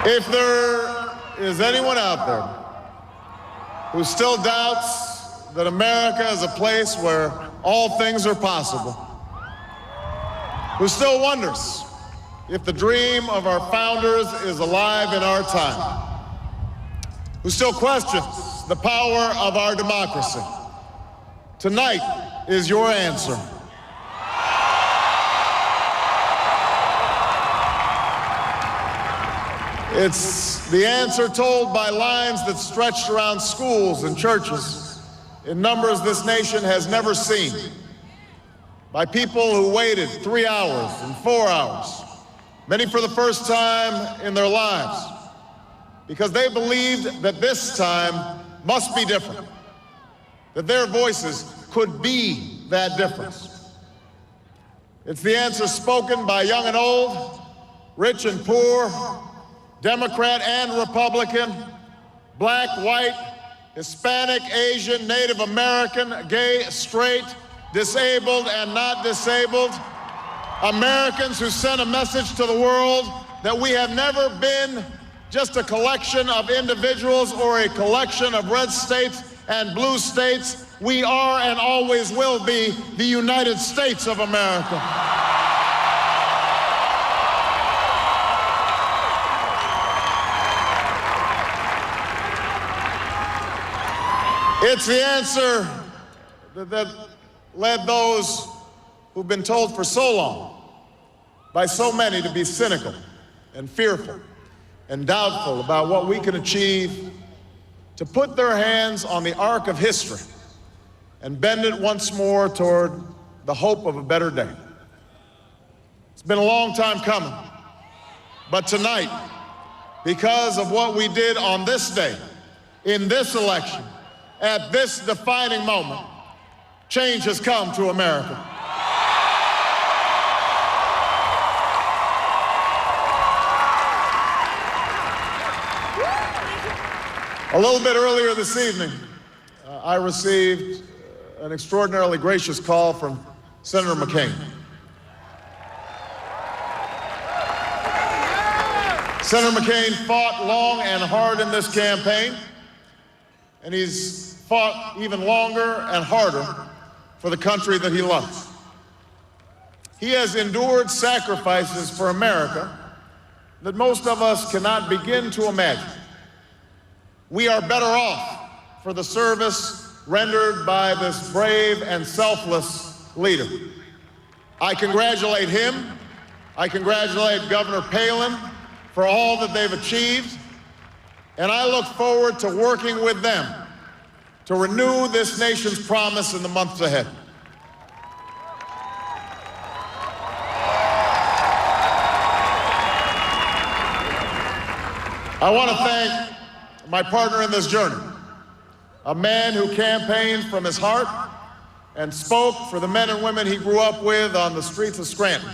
If there is anyone out there who still doubts that America is a place where all things are possible, who still wonders if the dream of our founders is alive in our time, who still questions the power of our democracy, tonight is your answer. It's the answer told by lines that stretched around schools and churches in numbers this nation has never seen, by people who waited 3 hours and 4 hours, many for the first time in their lives, because they believed that this time must be different, that their voices could be that difference. It's the answer spoken by young and old, rich and poor, Democrat and Republican, black, white, Hispanic, Asian, Native American, gay, straight, disabled and not disabled, Americans who sent a message to the world that we have never been just a collection of individuals or a collection of red states and blue states. We are and always will be the United States of America. It's the answer that led those who've been told for so long by so many to be cynical and fearful and doubtful about what we can achieve, to put their hands on the arc of history and bend it once more toward the hope of a better day. It's been a long time coming, but tonight, because of what we did on this day, in this election, at this defining moment, change has come to America. A little bit earlier this evening, I received an extraordinarily gracious call from Senator McCain. Senator McCain fought long and hard in this campaign, and he's fought even longer and harder for the country that he loves. He has endured sacrifices for America that most of us cannot begin to imagine. We are better off for the service rendered by this brave and selfless leader. I congratulate him. I congratulate Governor Palin for all that they've achieved, and I look forward to working with them to renew this nation's promise in the months ahead. I want to thank my partner in this journey, a man who campaigned from his heart and spoke for the men and women he grew up with on the streets of Scranton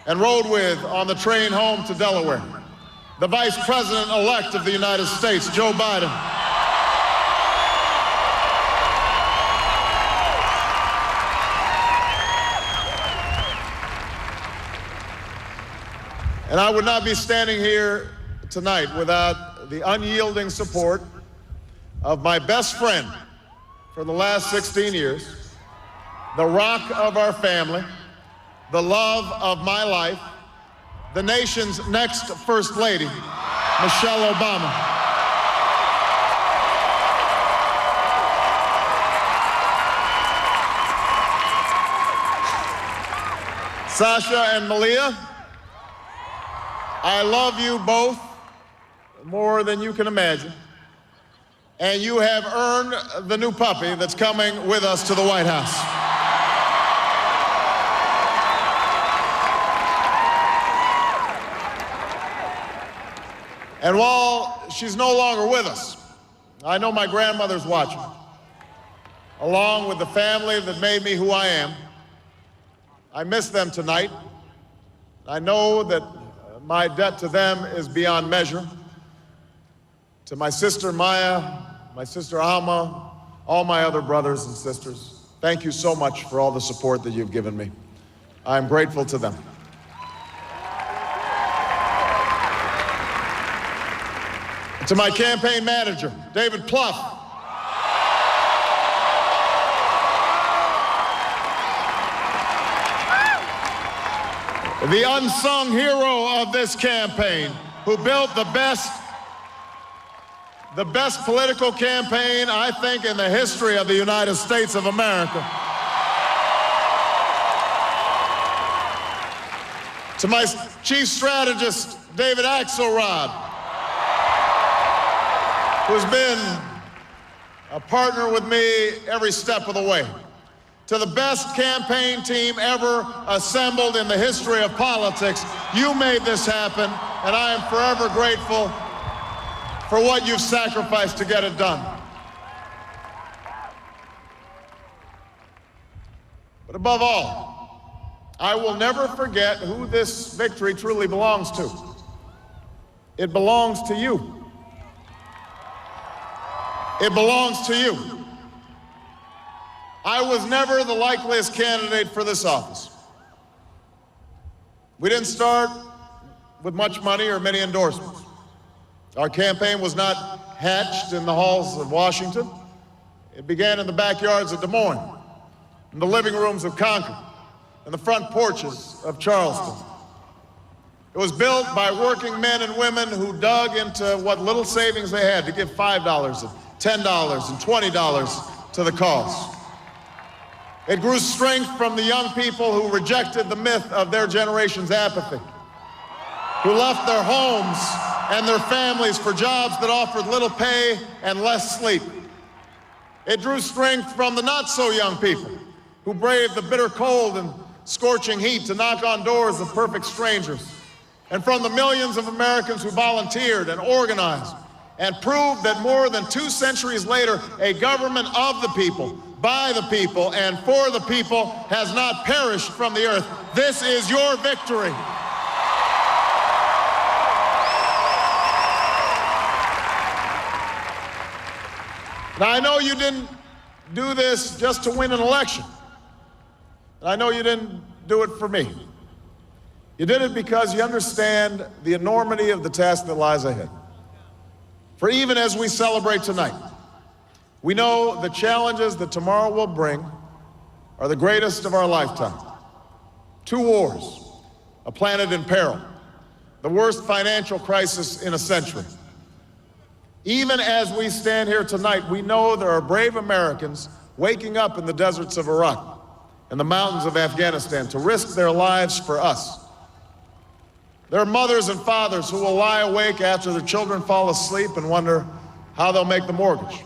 and rode with on the train home to Delaware, the Vice President-elect of the United States, Joe Biden. And I would not be standing here tonight without the unyielding support of my best friend for the last 16 years, the rock of our family, the love of my life, the nation's next First Lady, Michelle Obama. Sasha and Malia, I love you both more than you can imagine, and you have earned the new puppy that's coming with us to the White House. And while she's no longer with us, I know my grandmother's watching, along with the family that made me who I am. I miss them tonight. I know that my debt to them is beyond measure. To my sister Maya, my sister Alma, all my other brothers and sisters, thank you so much for all the support that you've given me. I'm grateful to them. To my campaign manager, David Plouffe. The unsung hero of this campaign, who built the best political campaign, I think, in the history of the United States of America. To my chief strategist, David Axelrod, who's been a partner with me every step of the way. To the best campaign team ever assembled in the history of politics, you made this happen, and I am forever grateful for what you've sacrificed to get it done. But above all, I will never forget who this victory truly belongs to. It belongs to you. It belongs to you. I was never the likeliest candidate for this office. We didn't start with much money or many endorsements. Our campaign was not hatched in the halls of Washington. It began in the backyards of Des Moines, in the living rooms of Concord, and the front porches of Charleston. It was built by working men and women who dug into what little savings they had to give $5 and $10 and $20 to the cause. It grew strength from the young people who rejected the myth of their generation's apathy, who left their homes and their families for jobs that offered little pay and less sleep. It drew strength from the not-so-young people who braved the bitter cold and scorching heat to knock on doors of perfect strangers, and from the millions of Americans who volunteered and organized and proved that more than 2 centuries later, a government of the people, by the people, and for the people has not perished from the earth. This is your victory. Now, I know you didn't do this just to win an election. And I know you didn't do it for me. You did it because you understand the enormity of the task that lies ahead. For even as we celebrate tonight, we know the challenges that tomorrow will bring are the greatest of our lifetime. 2 wars, a planet in peril, the worst financial crisis in a century. Even as we stand here tonight, we know there are brave Americans waking up in the deserts of Iraq and the mountains of Afghanistan to risk their lives for us. There are mothers and fathers who will lie awake after their children fall asleep and wonder how they'll make the mortgage.